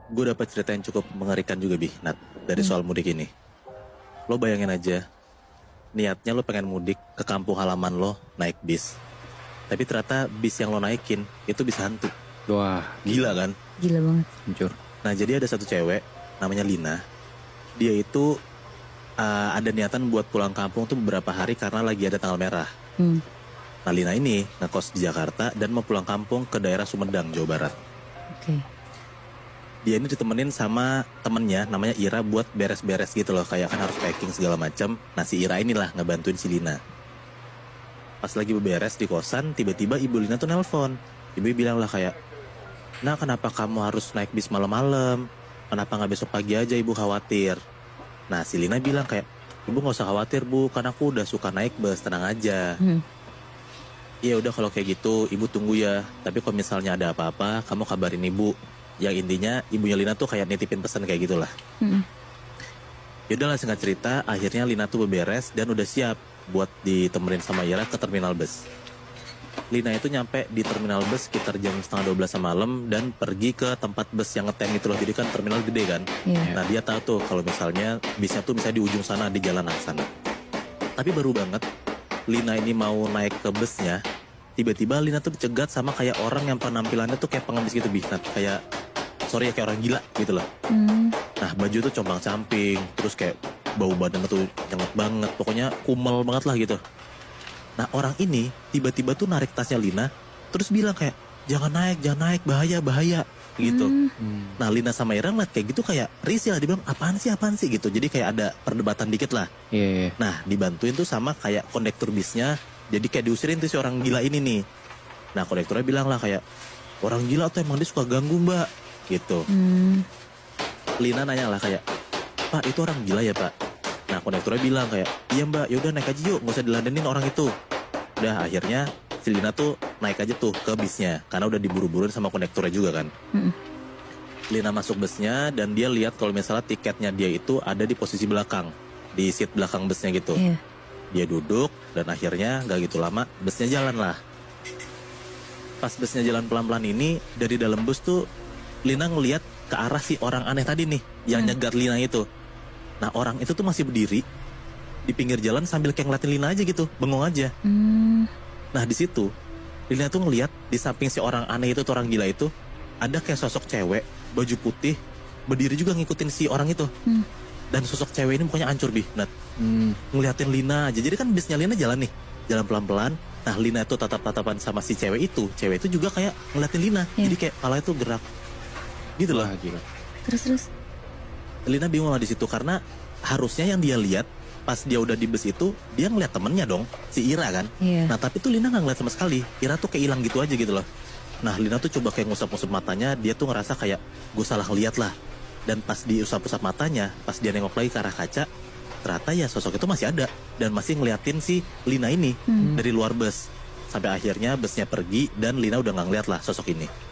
Gue dapat cerita yang cukup mengerikan juga, Nat, dari soal mudik ini. Lo bayangin aja, niatnya lo pengen mudik ke kampung halaman lo naik bis. Tapi ternyata bis yang lo naikin itu bisa hantu. Wah, Gila kan? Gila banget. hancur. Nah, jadi ada satu cewek namanya Lina. Dia itu ada niatan buat pulang kampung tuh beberapa hari karena lagi ada tanggal merah. Hmm. Nah, Lina ini ngekos di Jakarta dan mau pulang kampung ke daerah Sumedang, Jawa Barat. Oke. Dia ini ditemenin sama temennya namanya Ira buat beres-beres gitu loh. Kayak kan harus packing segala macam. Nah, si Ira inilah ngebantuin si Lina. Pas lagi beberes di kosan, tiba-tiba ibu Lina tuh nelpon. Ibu bilang lah kayak, "Nah, kenapa kamu harus naik bis malam-malam? Kenapa nggak besok pagi aja, ibu khawatir?" Nah, si Lina bilang kayak, "Ibu nggak usah khawatir, Bu, karena aku udah suka naik bus, tenang aja." Iya udah kalau kayak gitu, ibu tunggu ya. Tapi kalau misalnya ada apa-apa, kamu kabarin ibu. Yang intinya ibunya Lina tuh kayak nitipin pesan kayak gitulah. Yaudah lah, singkat cerita, akhirnya Lina tuh beberes dan udah siap buat ditemenin sama Ira ke terminal bus. Lina itu nyampe di terminal bus sekitar jam setengah 12 malam dan pergi ke tempat bus yang ngetem gitu loh. Jadi kan terminal gede kan. Iya. Nah, dia tahu tuh kalau misalnya bisnya tuh bisa di ujung sana, di jalan sana. Tapi baru banget Lina ini mau naik ke busnya, tiba-tiba Lina tuh dicegat sama kayak orang yang penampilannya tuh kayak pengemis gitu, Nat. Kayak kayak orang gila gitu loh. Nah, baju tuh compang-camping, terus kayak bau badan tuh nyengat banget, pokoknya kumel banget lah gitu. Nah, orang ini tiba-tiba tuh narik tasnya Lina, terus bilang kayak, jangan naik, bahaya gitu. Nah, Lina sama Ira ngeliat kayak gitu kayak risih lah, dia bilang apaan sih gitu. Jadi kayak ada perdebatan dikit lah. Iya. Nah, dibantuin tuh sama kayak kondektur bisnya, jadi kayak diusirin tuh si orang gila ini nih. Nah, kondekturnya bilang lah kayak, orang gila tuh emang dia suka ganggu, Mbak, gitu. Lina nanya lah kayak, "Pak, itu orang gila ya, Pak?" Nah, kondekturnya bilang kayak, "Iya, Mbak, yaudah naik aja yuk, gak usah diladenin orang itu." Udah, akhirnya si Lina tuh naik aja tuh ke bisnya, karena udah diburu-buruin sama kondekturnya juga kan. Lina masuk busnya dan dia lihat kalau misalnya tiketnya dia itu ada di posisi belakang, di seat belakang busnya gitu. Iya. Dia duduk dan akhirnya gak gitu lama busnya jalan lah. Pas busnya jalan pelan-pelan ini, dari dalam bus tuh Lina ngeliat ke arah si orang aneh tadi nih, yang nyegat Lina itu. Nah, orang itu tuh masih berdiri di pinggir jalan sambil kayak ngeliatin Lina aja gitu, bengong aja. Nah, di situ Lina tuh ngeliat di samping si orang aneh itu, tuh orang gila itu, ada kayak sosok cewek baju putih berdiri juga ngikutin si orang itu. Dan sosok cewek ini mukanya hancur, Nat. Ngeliatin Lina aja. Jadi kan bisnya Lina jalan nih, jalan pelan-pelan. Nah, Lina itu tatap-tatapan sama si cewek itu juga kayak ngeliatin Lina. Iya. Jadi kayak kepala itu gerak gitu loh. Wah, gila. Terus. Lina bingung lah di situ karena harusnya yang dia lihat pas dia udah di bus itu, dia ngeliat temennya dong, si Ira kan. Iya. Nah, tapi tuh Lina nggak ngeliat sama sekali. Ira tuh kayak hilang gitu aja gitu loh. Nah, Lina tuh coba kayak ngusap-ngusap matanya, dia tuh ngerasa kayak gue salah ngeliat lah. Dan pas diusap-usap matanya, pas dia nengok lagi ke arah kaca, ternyata ya sosok itu masih ada dan masih ngeliatin si Lina ini dari luar bus. Sampai akhirnya busnya pergi dan Lina udah nggak ngeliat lah sosok ini.